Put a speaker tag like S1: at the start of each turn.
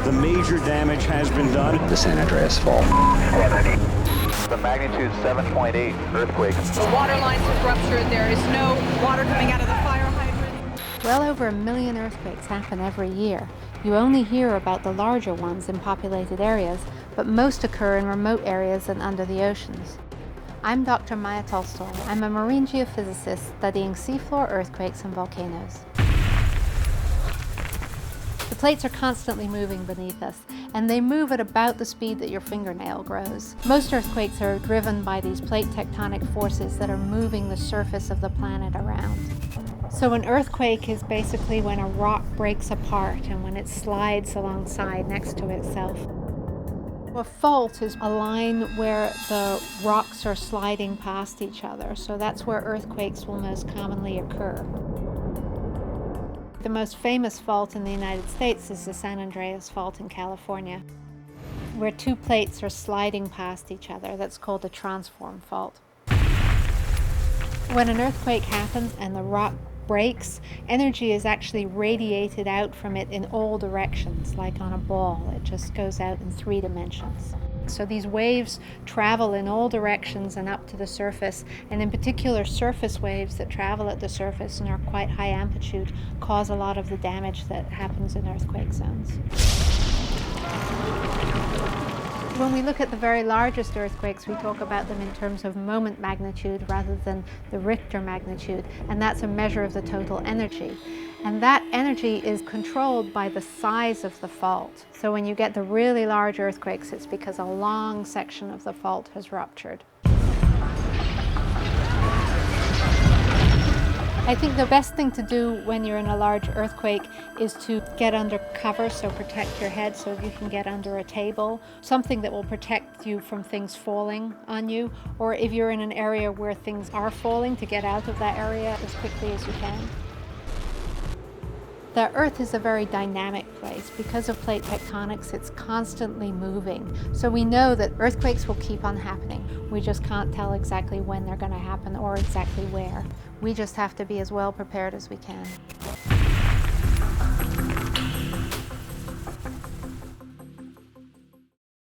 S1: The major damage has been done.
S2: The San Andreas Fault.
S3: The magnitude 7.8 earthquake.
S4: The water lines have ruptured. There is no water coming out of the fire hydrant.
S5: Well over 1 million earthquakes happen every year. You only hear about the larger ones in populated areas, but most occur in remote areas and under the oceans. I'm Dr. Maya Tolstoy. I'm a marine geophysicist studying seafloor earthquakes and volcanoes. The plates are constantly moving beneath us, and they move at about the speed that your fingernail grows. Most earthquakes are driven by these plate tectonic forces that are moving the surface of the planet around. So an earthquake is basically when a rock breaks apart and when it slides alongside next to itself. A fault is a line where the rocks are sliding past each other, so that's where earthquakes will most commonly occur. The most famous fault in the United States is the San Andreas Fault in California, where two plates are sliding past each other. That's called a transform fault. When an earthquake happens and the rock breaks, energy is actually radiated out from it in all directions, like on a ball. It just goes out in 3 dimensions. So these waves travel in all directions and up to the surface, and in particular surface waves that travel at the surface and are quite high amplitude cause a lot of the damage that happens in earthquake zones. When we look at the very largest earthquakes, we talk about them in terms of moment magnitude rather than the Richter magnitude, and that's a measure of the total energy. And that energy is controlled by the size of the fault. So when you get the really large earthquakes, it's because a long section of the fault has ruptured. I think the best thing to do when you're in a large earthquake is to get under cover, so protect your head so you can get under a table, something that will protect you from things falling on you, or if you're in an area where things are falling, to get out of that area as quickly as you can. The Earth is a very dynamic place. Because of plate tectonics, it's constantly moving. So we know that earthquakes will keep on happening. We just can't tell exactly when they're going to happen or exactly where. We just have to be as well prepared as we can.